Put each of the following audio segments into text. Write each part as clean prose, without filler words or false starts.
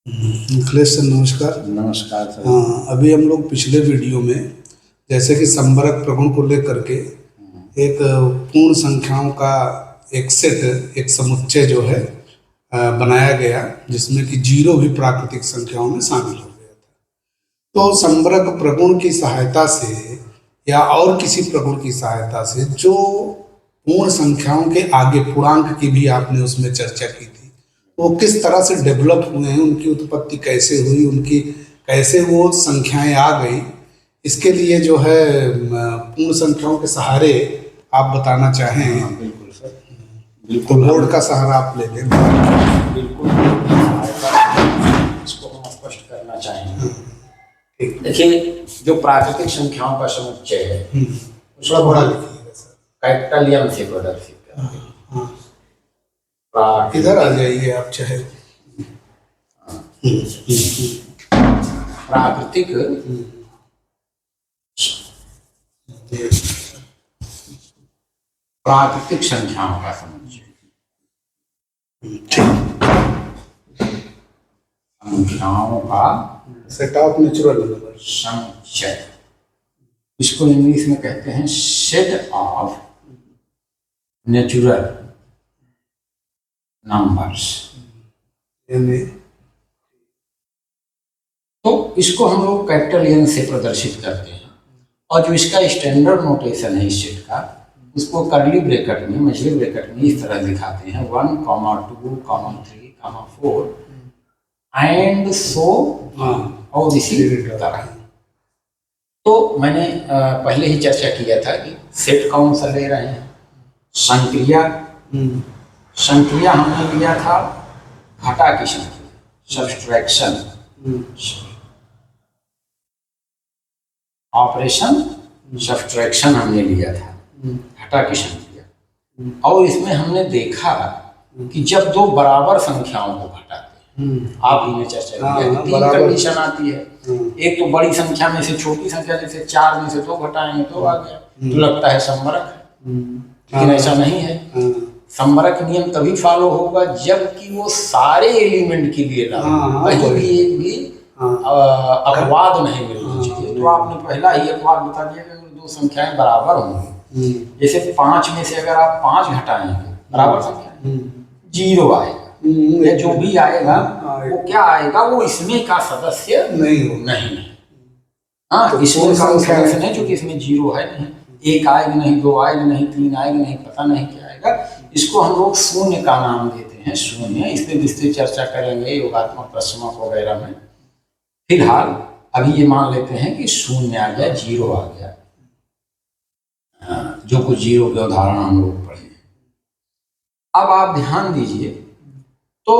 Akhilesh sir नमस्कार। नमस्कार sir. हाँ, अभी हम लोग पिछले वीडियो में जैसे कि संवरक प्रगुण को लेकर के एक पूर्ण संख्याओं का एक सेट, एक समुच्चय जो है बनाया गया, जिसमें कि जीरो भी प्राकृतिक संख्याओं में शामिल हो गया था। तो संवरक प्रगुण की सहायता से या और किसी प्रगुण की सहायता से जो पूर्ण संख्याओं के आगे पूर्णांक की भी आपने उसमें चर्चा की थी, वो किस तरह से डेवलप हुए हैं, उनकी उत्पत्ति कैसे हुई, उनकी कैसे वो संख्याएं आ गई, इसके लिए जो है पूर्ण संख्याओं के सहारे आप बताना चाहें। बिल्कुल सर, तो बिल्कुल बोर्ड का सहारा आप ले लें। बिल्कुल इसको हम स्पष्ट करना चाहेंगे। ठीक, देखिए, जो प्राकृतिक संख्याओं का समुच्चय है थोड़ा बड़ा लिखिएगा सर। कैपिटल एम से प्रदर्शित करते हैं। इधर आ जाइए आप चाहे। प्राकृतिक प्राकृतिक संख्याओं का समुच्चय, संख्याओं का सेट ऑफ नेचुरल नंबर समुच्चय, इसको इंग्लिश में कहते हैं सेट ऑफ नेचुरल नंबर्स। यानी तो इसको हम लोग कैपिटल एन से प्रदर्शित करते हैं, और जो इसका स्टैंडर्ड नोटेशन है इस सेट का, उसको करली ब्रैकेट में, मझले ब्रैकेट में इस तरह दिखाते हैं 1, 2, 3, 4 एंड सो और इसी तरह। तो मैंने पहले ही चर्चा किया था कि सेट कौन सा ले रहे हैं। संक्रिया हमने लिया था घटा की संख्या, सब्सट्रैक्शन ऑपरेशन, सब्सट्रैक्शन हमने लिया था घटा की संख्या। और इसमें हमने देखा कि जब दो बराबर संख्याओं को घटाते हैं, आप ही ने चर्चा किया कि तीन कंडीशन आती है। एक तो बड़ी संख्या में से छोटी संख्या, जैसे 4 में से 2 घटाएंगे तो आ गया, तो लगता है संवरक है, लेकिन ऐसा नहीं है। संवरक नियम तभी फॉलो होगा जबकि वो सारे एलिमेंट के लिए लागू, कहीं भी एक भी अपवाद नहीं मिलना चाहिए। तो आपने पहला ही अपवाद बता दिया कि अगर दो संख्याएं बराबर होंगी, जैसे 5 में से अगर आप 5 घटाएंगे, बराबर संख्या 0 आएगा, या जो भी आएगा वो क्या आएगा, वो इसमें का सदस्य नहीं। हाँ, इसमें का सदस्य नहीं, जो कि इसमें 0 है नहीं। 1 आएगा नहीं, 2 आएगा नहीं, 3 आएगा नहीं, पता नहीं क्या आएगा। इसको हम लोग शून्य का नाम देते हैं, शून्य। इस पर विस्तृत चर्चा करेंगे योगात्मक प्रश्नों वगैरह में। फिलहाल अभी ये मान लेते हैं कि शून्य आ गया, 0 आ गया, जो कुछ 0 के उदाहरण हम लोग पढ़े। अब आप ध्यान दीजिए, तो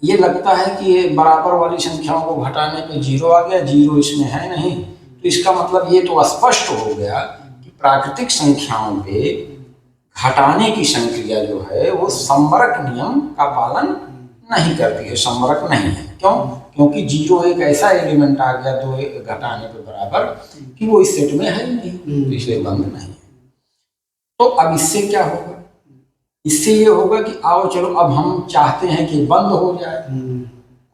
ये लगता है कि ये बराबर वाली संख्याओं को घटाने पे 0 आ गया, 0 इसमें है नहीं, तो इसका मतलब ये तो स्पष्ट हो गया कि प्राकृतिक संख्याओं पे घटाने की संक्रिया जो है वो संवरक नियम का पालन नहीं करती है, संवरक नहीं है। क्यों? क्योंकि 0 एक ऐसा एलिमेंट आ गया 2 घटाने पे बराबर कि वो इस सेट में है ही नहीं, तो इसलिए बंद नहीं है। तो अब इससे क्या होगा? इससे ये होगा कि आओ चलो, अब हम चाहते हैं कि बंद हो जाए,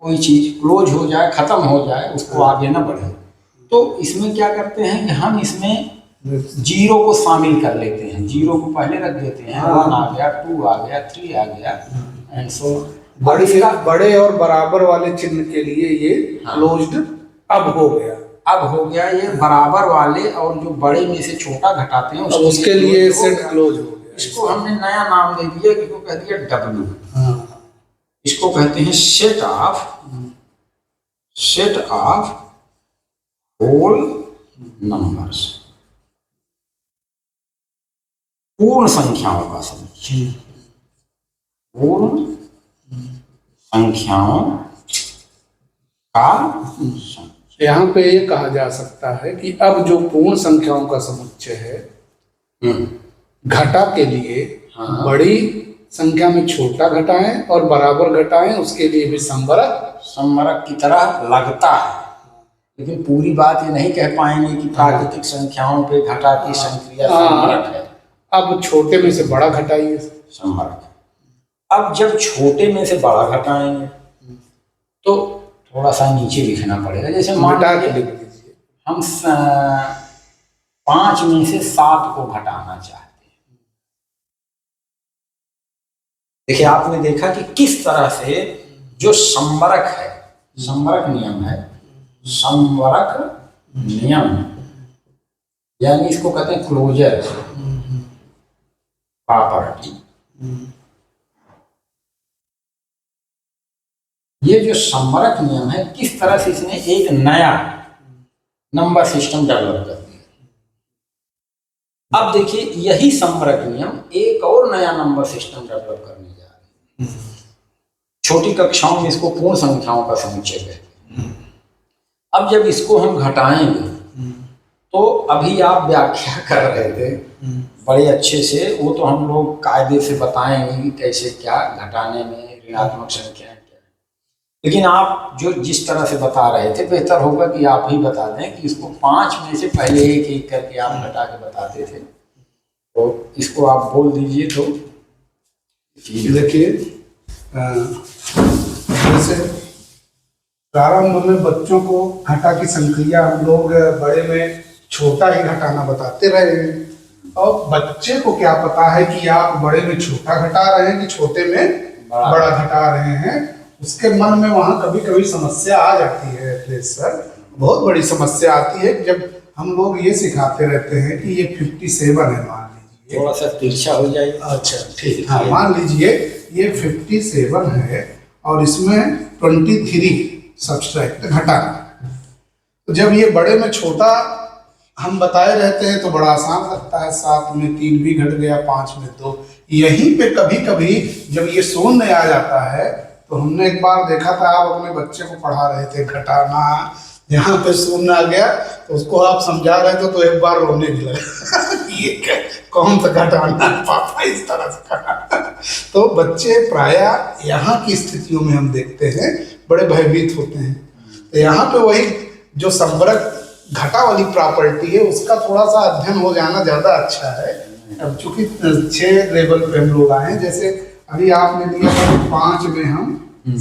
कोई चीज क्लोज हो जाए, खत्म हो जाए, उसको आगे न बढ़े। तो इसमें क्या करते हैं कि हम इसमें 0 को शामिल कर लेते हैं, 0 को पहले रख देते हैं, 1 आ गया, 2 आ गया, 3 आ गया, एंड सो। बड़े और बराबर वाले चिन्ह के लिए ये क्लोज्ड अब हो गया, ये बराबर वाले और जो बड़े में से छोटा घटाते हैं उसके लिए सेट क्लोज हो गया। इसको हमने नया नाम दे दिया, इसको कह दिया W। इसको कहते हैं सेट ऑफ होल नंबर्स, पूर्ण संख्याओं का समुच्चय, पूर्ण संख्याओं का समुच्चय। यहाँ पे ये कहा जा सकता है कि अब जो पूर्ण संख्याओं का समुच्चय है, घटा के लिए बड़ी संख्या में छोटा घटाएं और बराबर घटाएं, उसके लिए भी संवरक की तरह लगता है, लेकिन पूरी बात ये नहीं कह पाएंगे कि प्राकृतिक संख्याओं पे घटा की संक्रिया संवरक है। अब छोटे में से बड़ा घटाइए, संवरक। अब जब छोटे में से बड़ा घटाएंगे तो थोड़ा सा नीचे लिखना पड़ेगा। जैसे मान मिटा के लीजिए लिख दीजिए। हम 5 में से 7 को घटाना चाहते हैं। देखिए आपने देखा कि किस तरह से जो संवरक है, संवरक नियम है, संवरक नियम यानी इसको कहते हैं क्लोजर प्रॉपर्टी। ये जो संवरक नियम है किस तरह से इसने एक नया नंबर सिस्टम डेवलप कर दिया। अब देखिए यही संवरक नियम एक और नया नंबर सिस्टम डेवलप करने जा रहे हैं। छोटी कक्षाओं में इसको पूर्ण संख्याओं का समुच्चय कहते हैं। अब जब इसको हम घटाएंगे तो अभी आप व्याख्या कर रहे थे बड़े अच्छे से, वो तो हम लोग कायदे से बताएंगे कि कैसे क्या घटाने में ऋणात्मक संख्या क्या है, लेकिन आप जो जिस तरह से बता रहे थे बेहतर होगा कि आप ही बता दें कि इसको 5 में से पहले एक एक करके आप घटा के बताते थे, तो इसको आप बोल दीजिए। तो देखिए जैसे प्रारंभ में बच्चों को घटा की संक्रिया हम लोग बड़े में छोटा ही घटाना बताते रहे हैं, और बच्चे को क्या पता है कि आप बड़े में छोटा घटा रहे हैं कि छोटे में बड़ा घटा रहे हैं। उसके मन में वहाँ कभी कभी समस्या आ जाती है अखिलेश सर, बहुत बड़ी समस्या आती है जब हम लोग ये सिखाते रहते हैं कि ये 57 है, मान लीजिए थोड़ा सा तिरछा हो जाए। अच्छा ठीक, हाँ मान लीजिए ये 57 है और इसमें 23 सब्सट्रैक्ट घटाना। तो जब ये बड़े में छोटा हम बताए रहते हैं तो बड़ा आसान लगता है, 7 में 3 भी घट गया, 5 में 2। यहीं पे कभी कभी जब ये शून्य आ जाता है तो हमने एक बार देखा था, आप अपने बच्चे को पढ़ा रहे थे घटाना, यहाँ पे शून्य आ गया तो उसको आप समझा रहे थे तो एक बार रोने भी लगा ये क्या कौन सा घटाना पापा इस तरह से घटाना। तो बच्चे प्रायः यहाँ की स्थितियों में हम देखते हैं बड़े भयभीत होते हैं। तो यहाँ पे वही जो संवरक घटा वाली प्रॉपर्टी है उसका थोड़ा सा अध्ययन हो जाना ज्यादा अच्छा है। अब चूंकि 6 लेवल पे हम लोग आए हैं, जैसे अभी आपने लिया था 5 में हम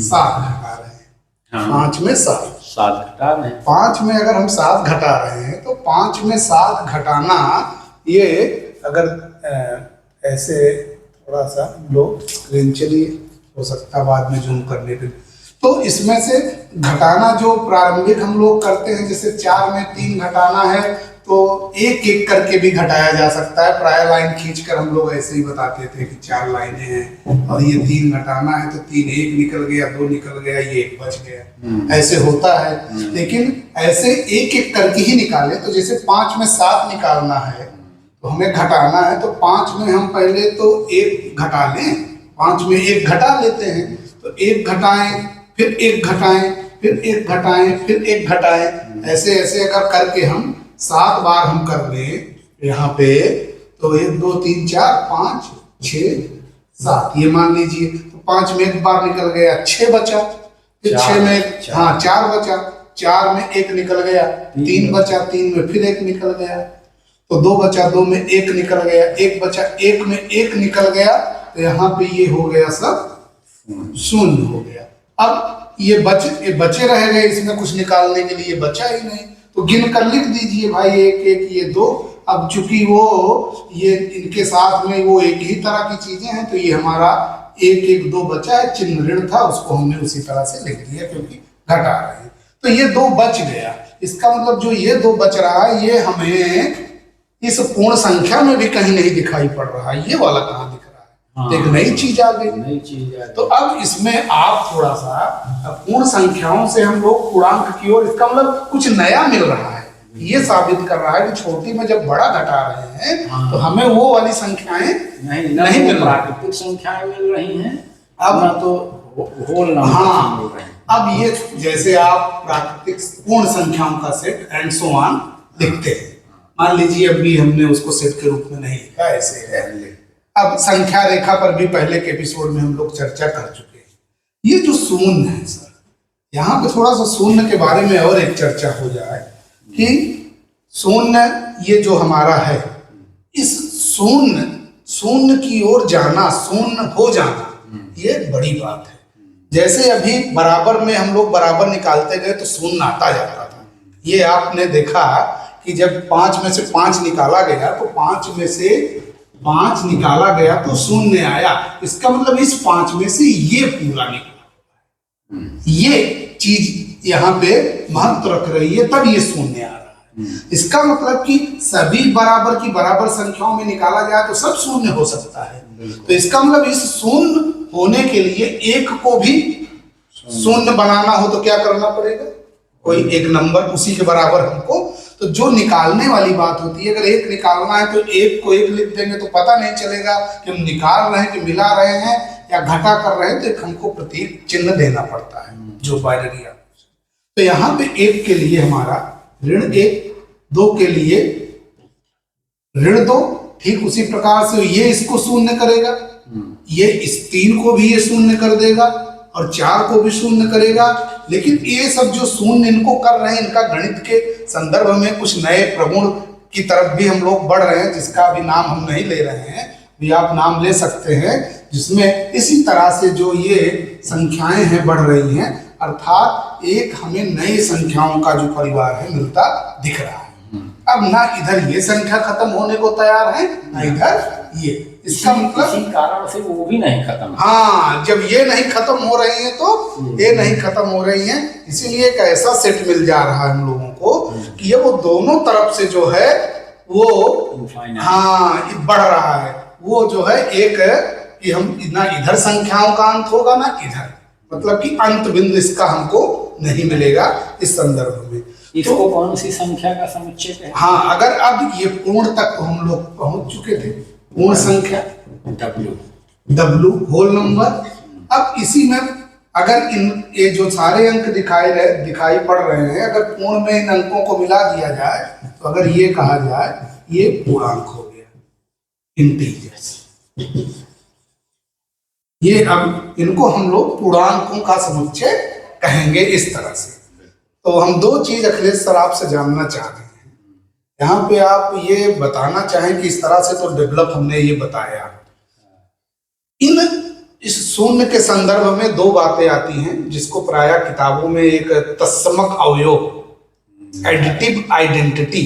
7 घटा रहे हैं, 5 में 7 घटा रहे हैं। 5 में अगर हम 7 घटा रहे हैं तो 5 में 7 घटाना, ये अगर ऐसे थोड़ा सा लोग स्क्रीन चलिए, हो सकता है बाद में जूम करने के, तो इसमें से घटाना जो प्रारंभिक हम लोग करते हैं, जैसे 4 में 3 घटाना है तो एक एक करके भी घटाया जा सकता है। प्राय लाइन खींचकर हम लोग ऐसे ही बताते थे कि 4 लाइनें हैं और ये 3 घटाना है तो 3 1 निकल गया, 2 निकल गया, ये 1 बच गया, ऐसे होता है। लेकिन ऐसे एक एक करके ही निकाले, तो जैसे 5 में 7 निकालना है तो हमें घटाना है, तो 5 में हम पहले तो 1 घटा लें, 5 में 1 घटा लेते हैं, तो 1 घटाएं, फिर 1 घटाएं, फिर 1 घटाएं, फिर 1 घटाएं, ऐसे ऐसे अगर करके हम 7 बार हम कर लें यहाँ पे, तो 1 2 3 4 5 6 7, ये मान लीजिए। तो 5 में 1 बार निकल गया, 6 बचा, फिर 6 में 4 बचा, 4 में 1 निकल गया, 3 बचा, 3 में फिर 1 निकल गया, तो 2 बचा, 2 में 1 निकल गया, 1 बचा, 1 में 1 निकल गया, तो यहाँ पे ये हो गया सब 0 हो गया। अब ये बचे रह गए, इसमें कुछ निकालने के लिए बचा ही नहीं, तो गिन कर लिख दीजिए भाई 1 1 ये 2। अब चूंकि वो ये इनके साथ में वो एक ही तरह की चीजें हैं, तो ये हमारा 1 1 2 बचा है, चिन्ह ऋण था उसको हमने उसी तरह से लिख दिया क्योंकि घटा रहे हैं। तो ये 2 बच गया, इसका मतलब जो ये 2 बच रहा है ये हमें इस पूर्ण संख्या में भी कहीं नहीं दिखाई पड़ रहा है, ये वाला कहाँ दिख रहा है। तो एक नई चीज आ गई, नई चीज आ गई। तो अब इसमें आप थोड़ा सा पूर्ण संख्याओं से हम लोग पूर्णांक की ओर, इसका मतलब कुछ नया मिल रहा है, ये साबित कर रहा है कि छोटी में जब बड़ा घटा रहे हैं तो हमें वो वाली संख्याएं नहीं मिल रही, प्राकृतिक संख्याएं मिल रही हैं, अब ना तो होल नंबर मिल रहे हैं। अब ये जैसे आप प्राकृतिक पूर्ण संख्याओं का सेट एंड सो ऑन लिखते हैं, मान लीजिए अभी हमने उसको सेट के रूप में नहीं लिखा, ऐसे है। अब संख्या रेखा पर भी पहले के एपिसोड में हम लोग चर्चा कर चुके हैं। ये जो शून्य है सर, यहाँ पे थोड़ा सा शून्य के बारे में और एक चर्चा हो जाए कि शून्य ये जो हमारा है, इस शून्य की ओर जाना, शून्य हो जाना, ये बड़ी बात है। जैसे अभी बराबर में हम लोग बराबर निकालते गए तो शून्य आता जाता था। ये आपने देखा कि जब 5 में से 5 निकाला गया तो 5 में से 5 निकाला गया तो शून्य आया। इसका मतलब इस 5 में से ये पूरा निकला, ये चीज यहाँ पे महत्व रख रही है, तब ये शून्य आ रहा है। इसका मतलब कि सभी बराबर की बराबर संख्याओं में निकाला जाए तो सब शून्य हो सकता है। तो इसका मतलब इस शून्य होने के लिए एक को भी शून्य बनाना हो तो क्या करना पड़ेगा, कोई एक नंबर उसी के बराबर हमको। तो जो निकालने वाली बात होती है, अगर एक निकालना है तो एक को एक लिख देंगे तो पता नहीं चलेगा कि हम निकाल रहे हैं कि मिला रहे हैं या घटा कर रहे हैं, तो एक हमको प्रतीक चिन्ह देना पड़ता है जो बाइनरी है। तो यहाँ पे एक के लिए हमारा ऋण 1, 2 के लिए ऋण 2, ठीक उसी प्रकार से ये इसको शून्य करेगा, ये इस 3 को भी ये शून्य कर देगा और 4 को भी शून्य करेगा। लेकिन ये सब जो शून्य इनको कर रहे हैं, इनका गणित के संदर्भ में कुछ नए प्रगुण की तरफ भी हम लोग बढ़ रहे हैं, जिसका अभी नाम हम नहीं ले रहे हैं, भी आप नाम ले सकते हैं, जिसमें इसी तरह से जो ये संख्याएं हैं बढ़ रही हैं, अर्थात एक हमें नई संख्याओं का जो परिवार है मिलता दिख रहा है। अब ना इधर ये संख्या खत्म होने को तैयार है ना इधर ये, इसका मतलब इसी कारण से वो भी नहीं खत्म। हाँ, जब ये नहीं खत्म हो रही है तो ये नहीं खत्म हो रही है। इसीलिए एक ऐसा सेट मिल जा रहा है हम लोगों को कि ये वो दोनों तरफ से जो है वो हाँ बढ़ रहा है। वो जो है एक कि हम ना इधर संख्याओं का अंत होगा ना इधर, मतलब कि अंत बिंदु इसका हमको नहीं मिलेगा इस संदर्भ में। इसको तो कौन सी संख्या का समुच्चय कहते हैं? हाँ, अगर अब ये पूर्ण तक तो हम लोग पहुंच चुके थे, पूर्ण संख्या W होल नंबर। अब इसी में अगर इन ये जो सारे अंक दिखाई पड़ रहे हैं, अगर पूर्ण में इन अंकों को मिला दिया जाए तो अगर ये कहा जाए ये पूर्णांक हो गया, इंटीजर्स। ये अब इनको हम लोग पूर्णांकों का समुच्चय कहेंगे इस तरह से। तो हम 2 चीज अखिलेश सर आपसे जानना चाह रहे हैं। यहाँ पे आप ये बताना चाहें कि इस तरह से तो डेवलप हमने ये बताया, इस शून्य के संदर्भ में 2 बातें आती हैं जिसको प्रायः किताबों में एक तत्समक अवयव, एडिटिव आइडेंटिटी,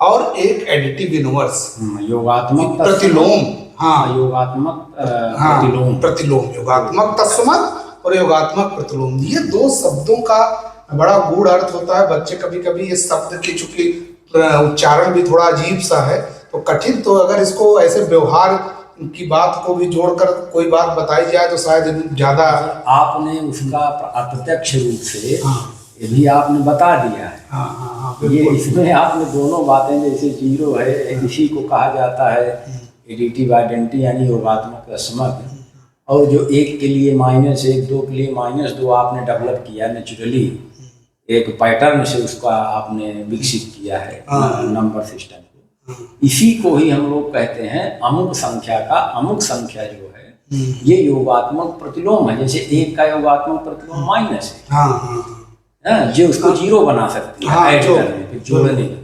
और एक एडिटिव इनवर्स, योगात्मक प्रतिलोम। हाँ, योगात्मक प्रतिलोम, योगात्मक तत्समक और योगात्मक प्रतिलोम। ये 2 शब्दों का बड़ा गूढ़ अर्थ होता है। बच्चे कभी कभी इस शब्द की चूंकि उच्चारण भी थोड़ा अजीब सा है तो कठिन, तो अगर इसको ऐसे व्यवहार की बात को भी जोड़कर कोई बात बताई जाए तो शायद ज्यादा। आपने उसका अप्रत्यक्ष रूप से ये भी आपने बता दिया है। हाँ, ये इसमें आपने दोनों बातें, जैसे जीरो है इसी को कहा जाता है एडिटिव आइडेंटिटी यानी योगात्मक तत्समक, और जो 1 के लिए -1, 2 के लिए -2 आपने डेवलप किया नेचुरली, एक पैटर्न से उसका आपने विकसित किया है नंबर सिस्टम को। इसी को ही हम लोग कहते हैं अमुक संख्या का अमुक संख्या जो है ये योगात्मक प्रतिलोम है। जैसे 1 का योगात्मक प्रतिलोम माइनस है, जो उसको 0 बना सकती है ऐड करने पे, जोड़ने पे।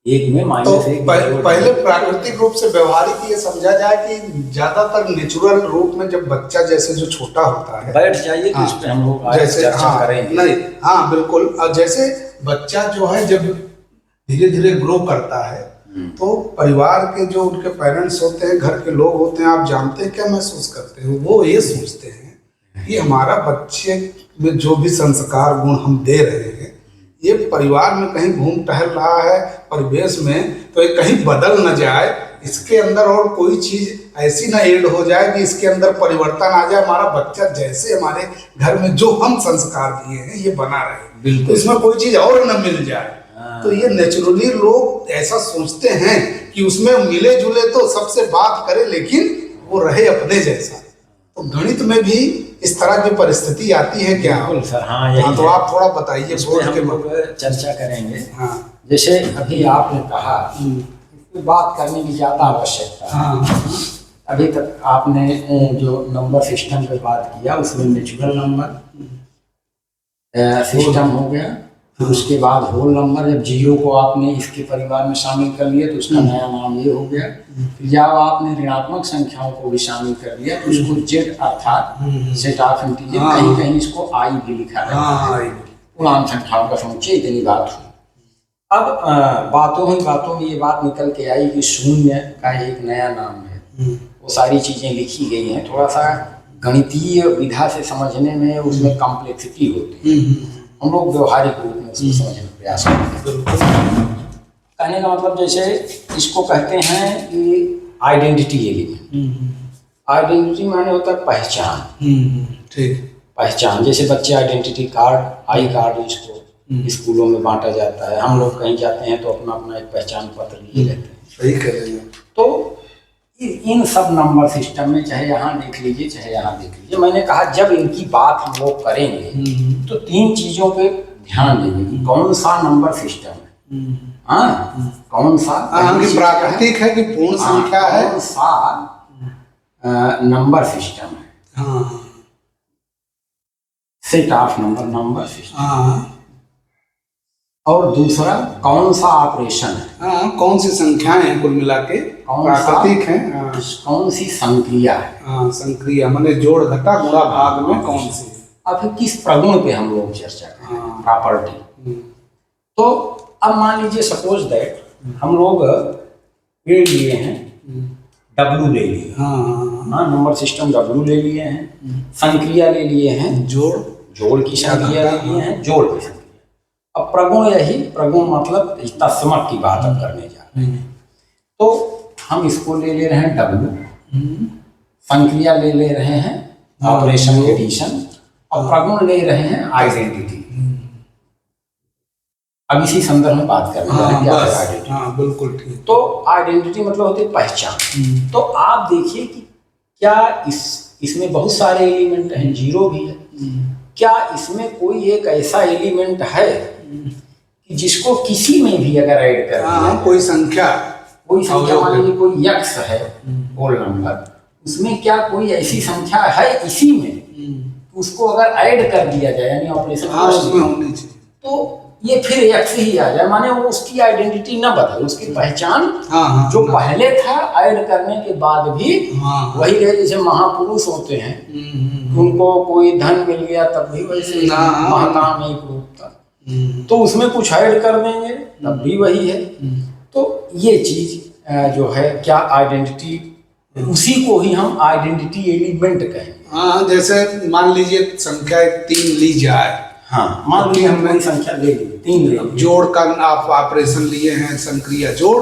1 में -1 पहले प्राकृतिक रूप से व्यवहारिक ये समझा जाए कि ज्यादातर नेचुरल रूप में जब बच्चा जैसे जो छोटा होता है, बैठ जाइए कि इस पे हम लोग जैसे चर्चा करेंगे। नहीं, हाँ बिल्कुल। और जैसे बच्चा जो है जब धीरे धीरे ग्रो करता है तो परिवार के जो उनके पेरेंट्स होते हैं, घर के लोग होते हैं, आप जानते हैं क्या महसूस करते हैं? वो ये सोचते हैं कि हमारा बच्चे में जो भी संस्कार गुण हम दे रहे हैं ये परिवार में कहीं घूम टहल रहा है परिवेश में, तो ये कहीं बदल न जाए, इसके अंदर और कोई चीज ऐसी ना ऐड हो जाए कि इसके अंदर परिवर्तन आ जाए, हमारा बच्चा जैसे हमारे घर में जो हम संस्कार दिए हैं ये बना रहे, तो इसमें कोई चीज और न मिल जाए। तो ये नेचुरली लोग ऐसा सोचते हैं कि उसमें मिले जुले तो सबसे बात करे लेकिन वो रहे अपने जैसा। तो गणित में भी इस तरह की परिस्थिति आती है क्या? सर हाँ, यही तो आप थोड़ा बताइए, हम लोग चर्चा करेंगे। हाँ, जैसे अभी आपने कहा इसकी बात करने की ज्यादा आवश्यकता है। अभी तक आपने जो नंबर सिस्टम पे बात किया उसमें नेचुरल नंबर सिस्टम हो गया, फिर उसके बाद होल नंबर, जब जीरो को आपने इसके परिवार में शामिल कर लिया तो उसका नया नाम ये हो गया। फिर जब आपने ऋणात्मक संख्याओं को भी शामिल कर लिया तो उसको जेड अर्थात सेट ऑफ इंटीजर, कहीं कहीं इसको आई भी लिखा है, पूर्णांक संख्याओं का समुच्चय। इतनी बात हुई। अब बातों में ये बात निकल के आई कि शून्य का एक नया नाम है। वो सारी चीजें लिखी गई हैं। थोड़ा सा गणितीय विधा से समझने में उसमें कॉम्प्लेक्सिटी होती है, हम लोग व्यवहारिक रूप में उसको समझने का प्रयास करते हैं। कहने का मतलब जैसे इसको कहते हैं कि आइडेंटिटी एलिमेंट। आइडेंटिटी माने होता है पहचान। ठीक, पहचान। जैसे बच्चे आइडेंटिटी कार्ड, आई कार्ड इसको स्कूलों में बांटा जाता है। हम लोग कहीं जाते हैं तो अपना अपना एक पहचान पत्र लिए रहते हैं। सही कह रहे हैं। तो इन सब नंबर सिस्टम में चाहे यहाँ देख लीजिए चाहे यहाँ देख लीजिए, मैंने कहा जब इनकी बात हम लोग करेंगे तो तीन चीजों पे ध्यान देंगे कि कौन सा नंबर सिस्टम है, हाँ कौन सा प्राकृतिक है कि पूर्ण संख्या है, कौन सा नंबर सिस्टम है, हाँ सेट ऑफ नंबर सिस्टम, और दूसरा कौन सा ऑपरेशन है, हाँ कौन सी संख्याएं हैं कुल मिला के प्राकृतिक है, कौन सी संक्रिया है, हाँ संक्रिया माने जोड़ घटा गुणा भाग में कौन सी। अब किस प्रगुण पे हम लोग चर्चा करें, प्रॉपर्टी। तो अब मान लीजिए सपोज दैट हम लोग पेड़ लिए हैं, डब्लू ले लिए, हाँ नंबर सिस्टम डब्लू ले लिए हैं, संक्रिया ले लिए हैं, जोड़ की संक्रिया ले लिए हैं, जोड़ की संक्रिया। अब प्रगुण यही, प्रगुण मतलब तत्समक की बात अब करने जा रहे हैं। तो हम इसको ले रहे हैं डब्लू, संक्रिया ले रहे हैं ऑपरेशन एडिशन, और प्रगुण ले रहे हैं आइडेंटिटी। अब इसी संदर्भ में बात कर रहे हैं क्या है आइडेंटिटी। हाँ बिल्कुल ठीक। तो आइडेंटिटी मतलब होती है पहचान। तो आप देखिए कि क्या इसमें बहुत सारे एलिमेंट हैं, जीरो भी है, क्या इसमें कोई एक ऐसा एलिमेंट है कि जिसको किसी में भी अगर ऐड कर दिया, कोई संख्या मान लीजिए कोई यक्स है होल नंबर, उसमें क्या कोई ऐसी संख्या है इसी में उसको अगर ऐड कर दिया जाए यानी ऑपरेशन उसमें होनी चाहिए तो ये फिर यक्स ही आ जाए, माने वो उसकी आइडेंटिटी ना बदले, उसकी पहचान जो पहले था ऐड करने के बाद भी वही रहे। जैसे महापुरुष होते हैं, उनको कोई धन मिल गया तब भी वैसे महाकाम एक रूप था, तो उसमें कुछ ऐड कर देंगे तब भी वही है। तो ये चीज जो है क्या आइडेंटिटी, उसी को ही हम आइडेंटिटी एलिमेंट कहेंगे। हाँ जैसे मान लीजिए संख्या 3 ली जाए, हाँ मान लीजिए हमने संख्या ले ली 3 ले, जोड़ का आप ऑपरेशन लिए हैं संक्रिया जोड़,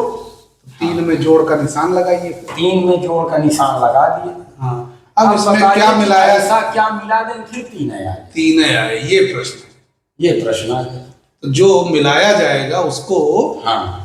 3 में जोड़ का निशान लगाइए, 3 में जोड़ का निशान लगा दिए। हाँ अब इसमें क्या मिलाया, ऐसा क्या मिला दें फिर 3 आए, ये प्रश्न आ गया। तो जो मिलाया जाएगा उसको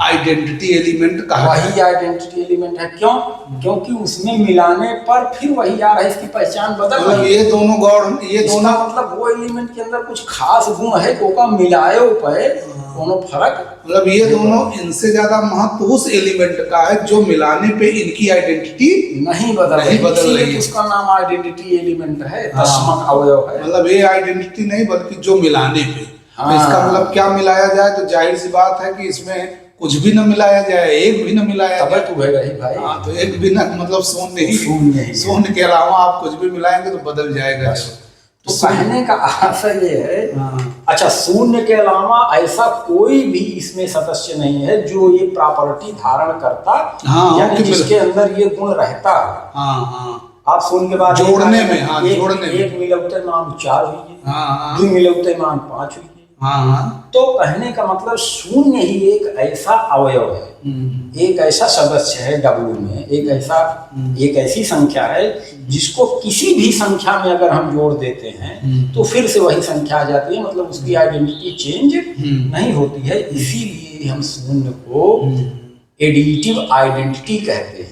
आइडेंटिटी एलिमेंट कहा, वही आइडेंटिटी एलिमेंट है। क्यों? क्योंकि उसमें मिलाने पर फिर वही आ रहा है, इसकी पहचान बदल रही है। ये दोनों गौड़, ये दोनों मतलब वो एलिमेंट के अंदर कुछ खास गुण है को मिलाए पे दोनों फर्क, मतलब ये दोनों इनसे ज्यादा महत्व उस एलिमेंट का है जो मिलाने पे इनकी आइडेंटिटी नहीं बदल रही है, उसका नाम आइडेंटिटी एलिमेंट है, तस्मक अवयव है। मतलब ये आइडेंटिटी नहीं बल्कि जो मिलाने पे, तो इसका मतलब क्या मिलाया जाए, तो जाहिर सी बात है कि इसमें कुछ भी न मिलाया जाए, एक भी न मिलाया जाए तो भाई। हाँ तो एक भी न, मतलब शून्य के अलावा आप कुछ भी मिलाएंगे तो बदल जाएगा। तो कहने का आशय ये है, अच्छा शून्य के अलावा ऐसा कोई भी इसमें सदस्य नहीं है जो ये प्रॉपर्टी धारण करता, यानी जिसके अंदर ये गुण रहता। आप शून्य के बाद जोड़ने में एक मिलौते मान 4 हुई, 2 मिलौते मान 5 हुई। तो कहने का मतलब शून्य ही एक ऐसा अवयव है, एक ऐसा सदस्य है डब्ल्यू में, एक ऐसी संख्या है जिसको किसी भी संख्या में अगर हम जोड़ देते हैं तो फिर से वही संख्या आ जाती है, मतलब उसकी आइडेंटिटी चेंज नहीं होती है। इसीलिए हम शून्य को एडिटिव आइडेंटिटी कहते हैं।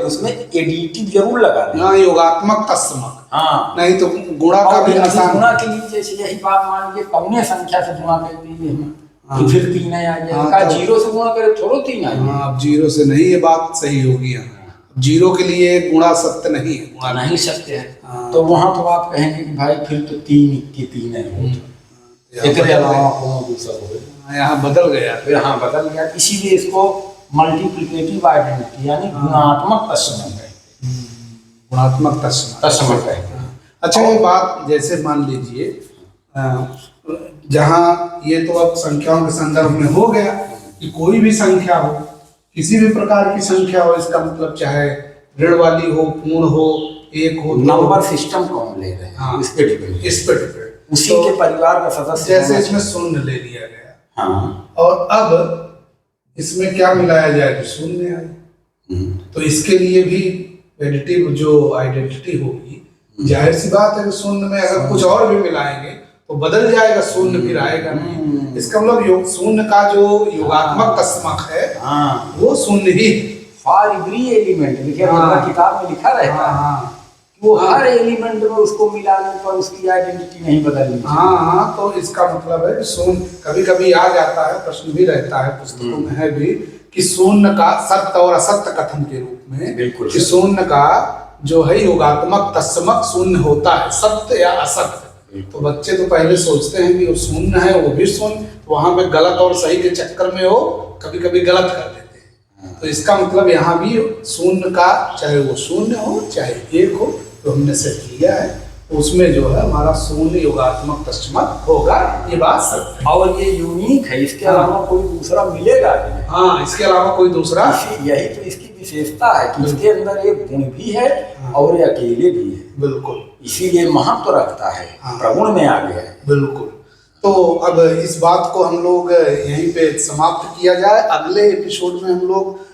उसमें एडिटिव जरूर लगा दें, योगात्मक तत्समक, नहीं तो गुणा का भी निशान। गुणा के लिए जैसे यही बात मान लीजिए कौने संख्या से गुणा कर दीजिए हम, फिर 3 आ जाएगा। 0 से गुणा करे थोड़ो 3 आएगा। अब 0 से नहीं, ये बात सही होगी। 0 के लिए गुणा सत्य नहीं है, गुणा नहीं सत्य है। तो वहां तो आप कहेंगे कि भाई फिर तो 3 की 3 है, एक अलावा कोनो दूसरा हो, यहाँ बदल गया। फिर हाँ बदल गया, इसीलिए इसको मल्टीप्लिकेटिव आइडेंटिटी यानी गुणात्मक तत्समक कहते हैं। गुणात्मक तत्समक कहते हैं। अच्छा, ये बात जैसे मान लीजिए जहाँ ये तो अब संख्याओं के संदर्भ में हो गया कि कोई भी संख्या हो, किसी भी प्रकार की संख्या हो, इसका मतलब चाहे ऋण वाली हो, पूर्ण हो, एक हो, नंबर सिस्टम को हम ले रहे हैं। हाँ, इस पे डिपेंड उसी तो के परिवार का सदस्य, जैसे इसमें शून्य ले लिया गया। हाँ, और अब इसमें क्या मिलाया जाए तो शून्य आए, तो इसके लिए भी एडिटिव जो आइडेंटिटी होगी, जाहिर सी बात है कि शून्य में अगर कुछ और भी मिलाएंगे तो बदल जाएगा, शून्य फिर आएगा नहीं। इसका मतलब शून्य का जो योगात्मक तत्समक है वो शून्य ही फॉर एवरी एलिमेंट, देखिए किताब में लिखा रहता है वो हर एलिमेंट में उसको मिलाने पर उसकी आइडेंटिटी नहीं बदलनी। हाँ, तो इसका मतलब है कि शून्य कभी कभी आ जाता है, प्रश्न भी रहता है, पुस्तकों में है भी कि शून्य का सत्य और असत्य कथन के रूप में, बिल्कुल कि शून्य का जो है योगात्मक तत्समक शून्य होता है, सत्य या असत्य। तो बच्चे तो पहले सोचते हैं कि वो शून्य है, वो भी शून्य, तो वहां पे गलत और सही के चक्कर में वो कभी कभी गलत कर देते हैं। तो इसका मतलब यहाँ भी शून्य का, चाहे वो शून्य हो चाहे एक हो, तो हमने सेट किया है, तो उसमें जो है हमारा शून्य योगात्मक तत्समक होगा, ये बात सत्य है। और ये यूनिक है, इसके अलावा कोई दूसरा मिलेगा नहीं। हाँ, इसके अलावा कोई दूसरा, यही तो इसकी विशेषता है कि इसके अंदर एक गुण भी है और ये अकेले भी है। बिल्कुल, इसीलिए महत्व रखता है, प्रगुण में आ गया है। बिल्कुल। तो अब इस बात को हम लोग यहीं पे समाप्त किया जाए। अगले एपिसोड में हम लोग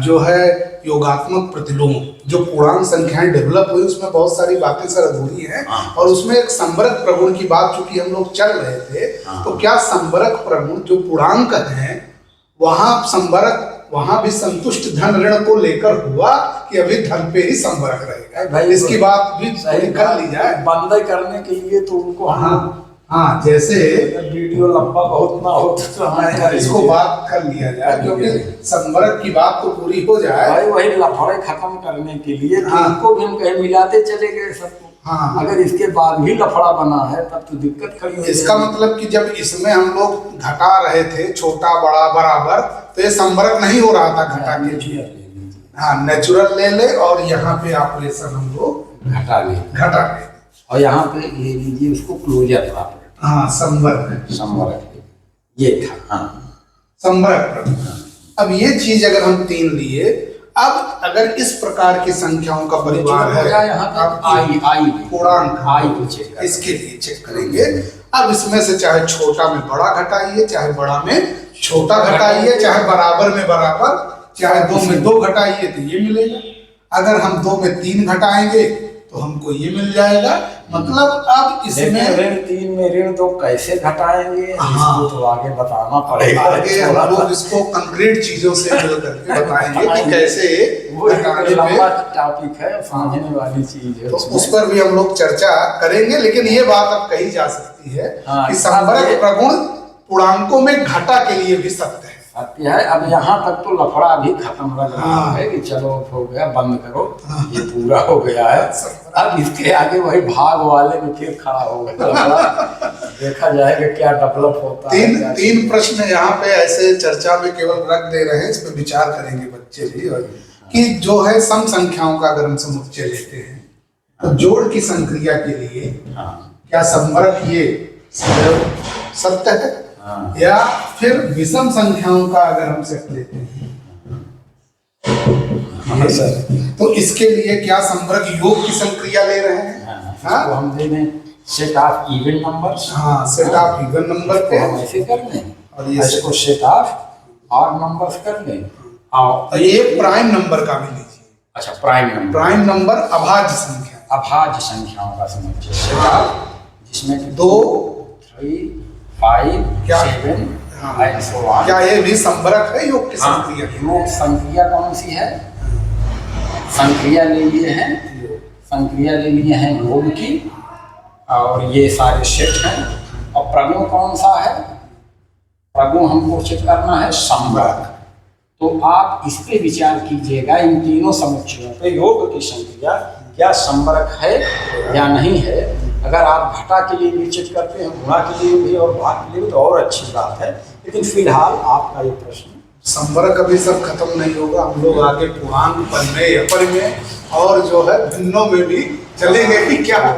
जो है योगात्मक प्रतिलोम, जो पूर्णांक संख्याएं डेवलप हुई, उसमें बहुत सारी बातें सर अधूरी हैं, और उसमें एक संवरक प्रगुण की बात चूंकि हम लोग चल रहे थे, तो क्या संवरक प्रगुण जो पूर्णांक है वहां संवरक, वहां भी संतुष्ट धन ऋण को लेकर हुआ कि अभी धन पे ही संवरक रहेगा? भाई इसकी बात भी कर ली जाए, बंद करने के लिए तो उनको हाँ, जैसे वीडियो लंबा बहुत ना हो तो इसको बात कर लिया जाए, क्योंकि संवरक की बात तो पूरी हो जाए। भाई वही लफड़े खत्म करने के लिए इनको भी हम कहीं मिलाते चले गए सबको। हाँ, अगर इसके बाद भी लफड़ा बना है तब तो दिक्कत खड़ी हो। इसका मतलब कि जब इसमें हम लोग घटा रहे थे छोटा बड़ा बराबर, तो ये संवरक नहीं हो रहा था घटा के लिए। हाँ, नेचुरल ले ले, और यहाँ पे ऑपरेशन हम लोग घटा ले, और यहाँ पे ले लीजिए उसको क्लोजर था। हाँ, संवरक ये था। हाँ, संवरक। अब ये चीज अगर हम 3 लिए, अब अगर इस प्रकार की संख्याओं का परिवार है, आई पूर्णांक आई को चेक इसके लिए चेक करेंगे। अब इसमें से चाहे छोटा में बड़ा घटाइए, चाहे बड़ा में छोटा घटाइए, चाहे बराबर में बराबर, चाहे 2 में 2 घटाइए तो ये मिलेगा। अगर हम 2 में 3 घटाएंगे तो हमको ये मिल जाएगा। मतलब अब इसमें ऋण 3 में ऋण 2 कैसे घटाएंगे, इसको तो आगे बताना पड़ेगा। आगे हम लोग इसको कंक्रीट चीजों से मिल करके बताएंगे कि कैसे लंबा टॉपिक है, समझने वाली चीज है, तो उस पर भी हम लोग चर्चा करेंगे। लेकिन ये बात अब कही जा सकती है कि संवरक प्रगुण पूर्णांकों में घटा के लिए भी सत्य है। सत्य है। अब यहाँ तक तो लफड़ा भी खत्म लग रहा है कि चलो हो गया, बंद करो, ये पूरा हो गया है। अब इसके आगे वही भाग वाले में फिर खड़ा हो गया, देखा जाएगा क्या डेवलप होता है। 3 प्रश्न यहाँ पे ऐसे चर्चा में केवल रख दे रहे हैं, इस पर विचार करेंगे बच्चे भी। कि जो है सम संख्याओं का अगर हम समुच्चय लेते हैं तो जोड़ की संक्रिया के लिए क्या संवरक ये सत्य है, या फिर विषम संख्याओं का अगर हम सेट लेते हैं तो इसके लिए क्या संवरक योग की संक्रिया ले रहे हैं? हाँ, तो हम ले लें सेट ऑफ इवन नंबर्स। हाँ, सेट ऑफ इवन नंबर पे हम ऐसे कर लें, और ये इसको सेट ऑफ ऑड नंबर्स कर लें। और ये प्राइम नंबर का भी लीजिए। अच्छा, प्राइम नंबर अभाज्य संख्या, अभाज्य संख्याओं का समुच्चय सेट ऑफ, जिसमें 2 3 5 7 एंड सो ऑन। क्या ये भी संवरक है योग की संक्रिया? योग संक्रिया कौन सी है? संक्रिया ले लिए हैं, संक्रिया ले लिए हैं योग की, और ये सारे सेट हैं। और प्रगुण कौन सा है? प्रगुण हमको चेक करना है संवरक। तो आप इस पे विचार कीजिएगा, इन तीनों समुच्चयों पे योग की संक्रिया क्या संवरक है या नहीं है। अगर आप घटा के लिए भी चेक करते हैं, गुणा के लिए भी और भाग के लिए भी, तो और अच्छी बात है। लेकिन फिलहाल आपका ये प्रश्न संबरक अभी सब खत्म नहीं होगा, हम लोग आगे पूर्णांक पढ़ने और जो है भिन्नों में भी चलेंगे कि क्या